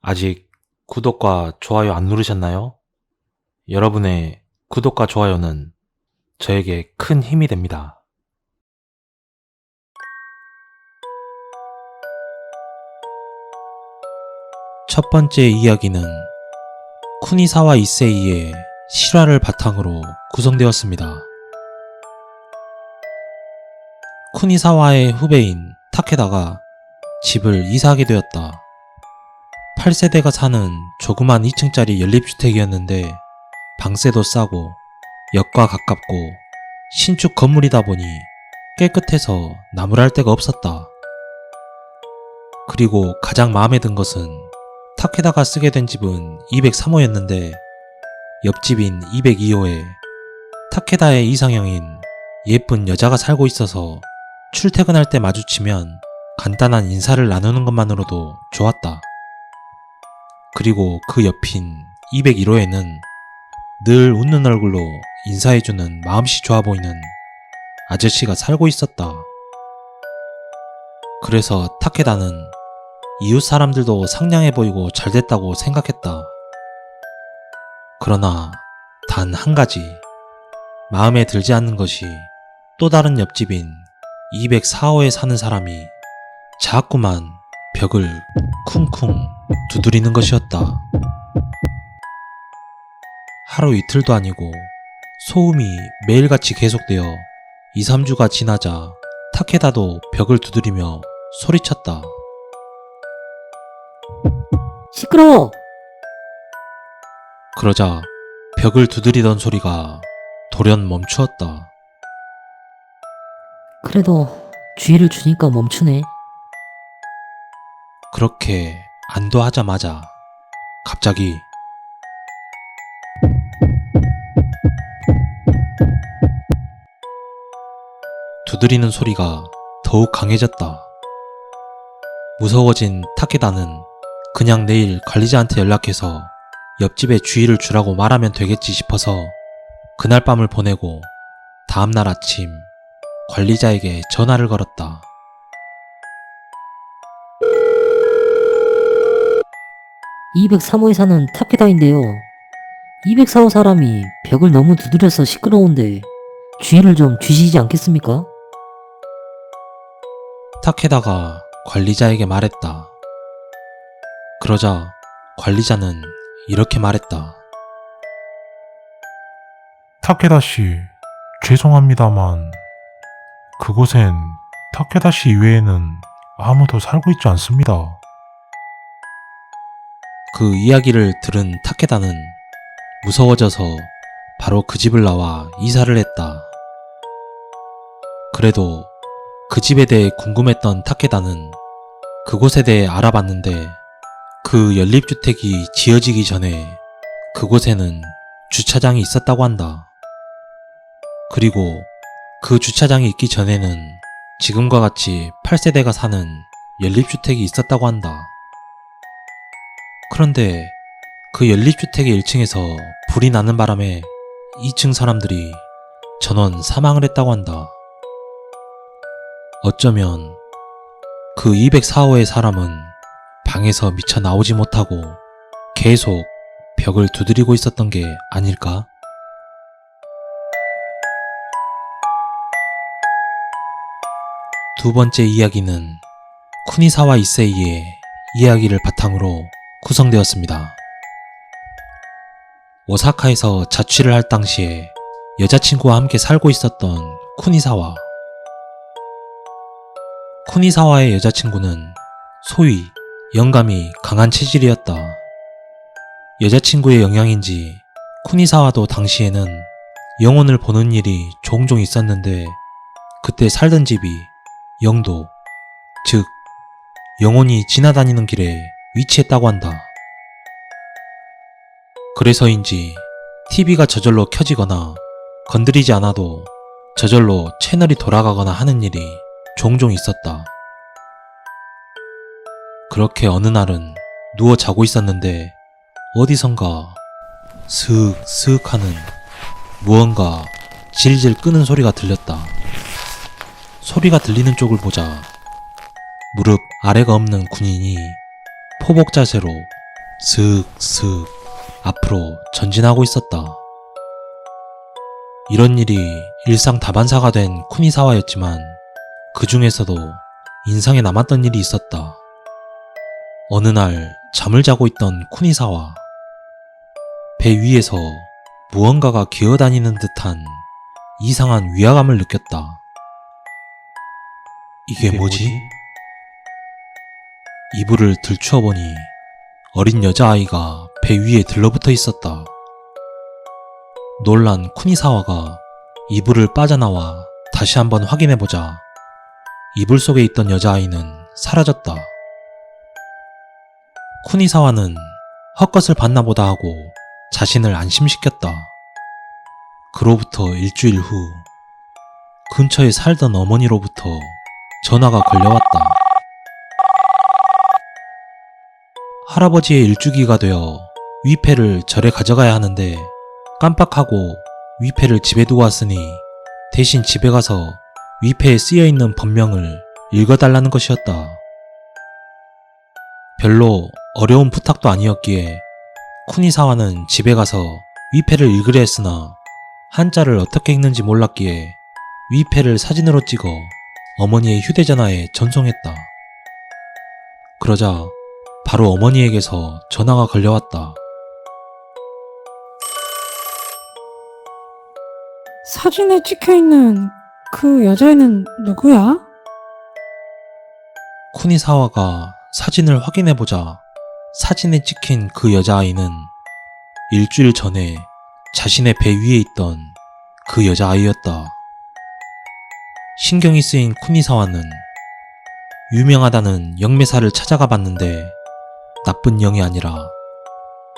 아직 구독과 좋아요 안 누르셨나요? 여러분의 구독과 좋아요는 저에게 큰 힘이 됩니다. 첫 번째 이야기는 쿠니사와 이세이의 실화를 바탕으로 구성되었습니다. 쿠니사와의 후배인 타케다가 집을 이사하게 되었다. 8세대가 사는 조그만 2층짜리 연립주택이었는데 방세도 싸고 역과 가깝고 신축 건물이다 보니 깨끗해서 나무랄 데가 없었다. 그리고 가장 마음에 든 것은 타케다가 쓰게 된 집은 203호였는데 옆집인 202호에 타케다의 이상형인 예쁜 여자가 살고 있어서 출퇴근할 때 마주치면 간단한 인사를 나누는 것만으로도 좋았다. 그리고 그 옆인 201호에는 늘 웃는 얼굴로 인사해주는 마음씨 좋아 보이는 아저씨가 살고 있었다. 그래서 타케다는 이웃 사람들도 상냥해 보이고 잘됐다고 생각했다. 그러나 단 한 가지 마음에 들지 않는 것이 또 다른 옆집인 204호에 사는 사람이 자꾸만 벽을 쿵쿵 두드리는 것이었다. 하루 이틀도 아니고 소음이 매일같이 계속되어 2, 3주가 지나자 타케다도 벽을 두드리며 소리쳤다. 시끄러워! 그러자 벽을 두드리던 소리가 돌연 멈추었다. 그래도 주의를 주니까 멈추네. 그렇게 안도하자마자 갑자기 두드리는 소리가 더욱 강해졌다. 무서워진 타케다는 그냥 내일 관리자한테 연락해서 옆집에 주의를 주라고 말하면 되겠지 싶어서 그날 밤을 보내고 다음날 아침 관리자에게 전화를 걸었다. (203호에) 사는 타케다인데요. 204호 사람이 벽을 너무 두드려서 시끄러운데 주의를 좀 주시지 않겠습니까? 타케다가 관리자에게 말했다. 그러자 관리자는 이렇게 말했다. 타케다 씨, 죄송합니다만 그곳엔 타케다 씨 이외에는 아무도 살고 있지 않습니다. 그 이야기를 들은 타케다는 무서워져서 바로 그 집을 나와 이사를 했다. 그래도 그 집에 대해 궁금했던 타케다는 그곳에 대해 알아봤는데 그 연립주택이 지어지기 전에 그곳에는 주차장이 있었다고 한다. 그리고 그 주차장이 있기 전에는 지금과 같이 8세대가 사는 연립주택이 있었다고 한다. 그런데 그 연립주택의 1층에서 불이 나는 바람에 2층 사람들이 전원 사망을 했다고 한다. 어쩌면 그 204호의 사람은 방에서 미쳐 나오지 못하고 계속 벽을 두드리고 있었던 게 아닐까? 두 번째 이야기는 쿠니사와 이세이의 이야기를 바탕으로 구성되었습니다. 오사카에서 자취를 할 당시에 여자친구와 함께 살고 있었던 쿠니사와의 여자친구는 소위 영감이 강한 체질이었다. 여자친구의 영향인지 쿠니사와도 당시에는 영혼을 보는 일이 종종 있었는데 그때 살던 집이 영도, 즉 영혼이 지나다니는 길에 위치했다고 한다. 그래서인지 TV가 저절로 켜지거나 건드리지 않아도 저절로 채널이 돌아가거나 하는 일이 종종 있었다. 그렇게 어느 날은 누워 자고 있었는데 어디선가 스윽스윽 하는 무언가 질질 끄는 소리가 들렸다. 소리가 들리는 쪽을 보자 무릎 아래가 없는 군인이 포복 자세로 슥슥 앞으로 전진하고 있었다. 이런 일이 일상 다반사가 된 쿠니사와였지만 그 중에서도 인상에 남았던 일이 있었다. 어느 날 잠을 자고 있던 쿠니사와 배 위에서 무언가가 기어다니는 듯한 이상한 위화감을 느꼈다. 이게 뭐지? 이불을 들추어보니 어린 여자아이가 배 위에 들러붙어 있었다. 놀란 쿠니사와가 이불을 빠져나와 다시 한번 확인해보자 이불 속에 있던 여자아이는 사라졌다. 쿠니사와는 헛것을 봤나보다 하고 자신을 안심시켰다. 그로부터 일주일 후 근처에 살던 어머니로부터 전화가 걸려왔다. 할아버지의 일주기가 되어 위패를 절에 가져가야 하는데 깜빡하고 위패를 집에 두고 왔으니 대신 집에 가서 위패에 쓰여있는 법명을 읽어달라는 것이었다. 별로 어려운 부탁도 아니었기에 쿠니사와는 집에 가서 위패를 읽으려 했으나 한자를 어떻게 읽는지 몰랐기에 위패를 사진으로 찍어 어머니의 휴대전화에 전송했다. 그러자 바로 어머니에게서 전화가 걸려왔다. 사진에 찍혀있는 그 여자애는 누구야? 쿠니사와가 사진을 확인해보자 사진에 찍힌 그 여자아이는 일주일 전에 자신의 배 위에 있던 그 여자아이였다. 신경이 쓰인 쿠니사와는 유명하다는 영매사를 찾아가 봤는데 나쁜 영이 아니라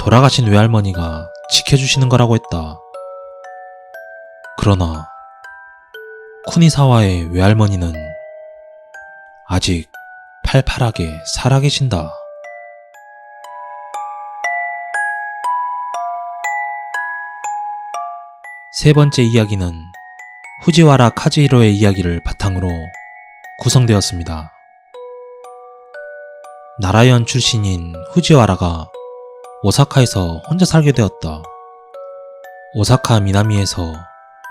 돌아가신 외할머니가 지켜주시는 거라고 했다. 그러나 쿠니사와의 외할머니는 아직 팔팔하게 살아계신다. 세 번째 이야기는 후지와라 카즈히로의 이야기를 바탕으로 구성되었습니다. 나라현 출신인 후지와라가 오사카에서 혼자 살게 되었다. 오사카 미나미에서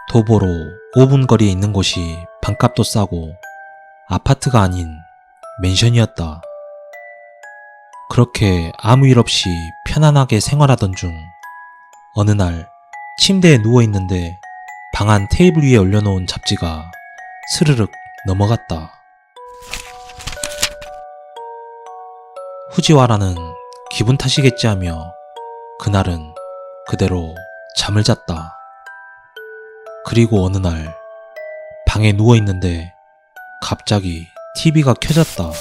도보로 5분 거리에 있는 곳이 방값도 싸고 아파트가 아닌 맨션이었다. 그렇게 아무 일 없이 편안하게 생활하던 중 어느 날 침대에 누워있는데 방 안 테이블 위에 올려놓은 잡지가 스르륵 넘어갔다. 후지와라는 기분 탓이겠지 하며 그날은 그대로 잠을 잤다. 그리고 어느 날 방에 누워있는데 갑자기 TV가 켜졌다.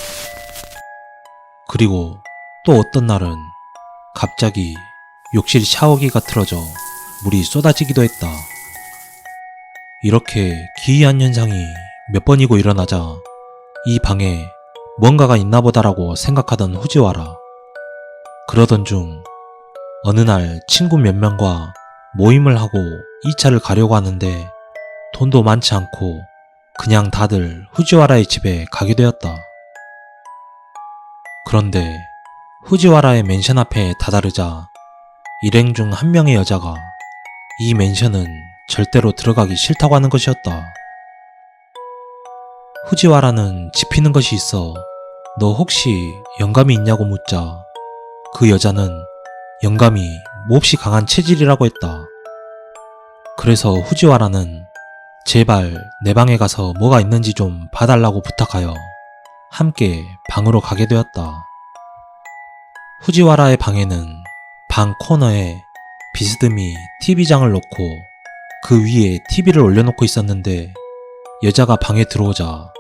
그리고 또 어떤 날은 갑자기 욕실 샤워기가 틀어져 물이 쏟아지기도 했다. 이렇게 기이한 현상이 몇 번이고 일어나자 이 방에 뭔가가 있나 보다라고 생각하던 후지와라. 그러던 중 어느 날 친구 몇 명과 모임을 하고 2차를 가려고 하는데 돈도 많지 않고 그냥 다들 후지와라의 집에 가게 되었다. 그런데 후지와라의 맨션 앞에 다다르자 일행 중 한 명의 여자가 이 맨션은 절대로 들어가기 싫다고 하는 것이었다. 후지와라는 짚히는 것이 있어 너 혹시 영감이 있냐고 묻자 그 여자는 영감이 몹시 강한 체질이라고 했다. 그래서 후지와라는 제발 내 방에 가서 뭐가 있는지 좀 봐달라고 부탁하여 함께 방으로 가게 되었다. 후지와라의 방에는 방 코너에 비스듬히 TV장을 놓고 그 위에 TV를 올려놓고 있었는데 여자가 방에 들어오자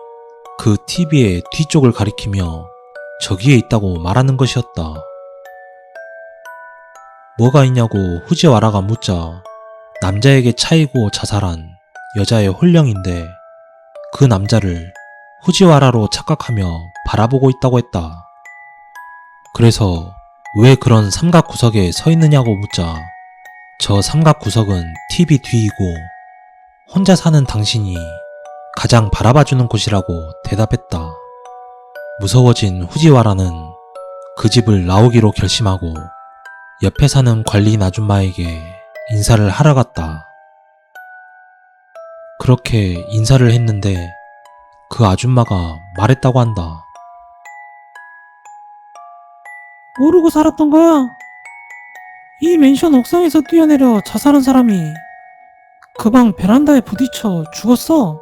그 TV의 뒤쪽을 가리키며 저기에 있다고 말하는 것이었다. 뭐가 있냐고 후지와라가 묻자 남자에게 차이고 자살한 여자의 홀령인데 그 남자를 후지와라로 착각하며 바라보고 있다고 했다. 그래서 왜 그런 삼각 구석에 서 있느냐고 묻자 저 삼각 구석은 TV 뒤이고 혼자 사는 당신이 가장 바라봐주는 곳이라고 대답했다. 무서워진 후지와라는 그 집을 나오기로 결심하고 옆에 사는 관리인 아줌마에게 인사를 하러 갔다. 그렇게 인사를 했는데 그 아줌마가 말했다고 한다. 모르고 살았던 거야? 이 맨션 옥상에서 뛰어내려 자살한 사람이 그 방 베란다에 부딪혀 죽었어.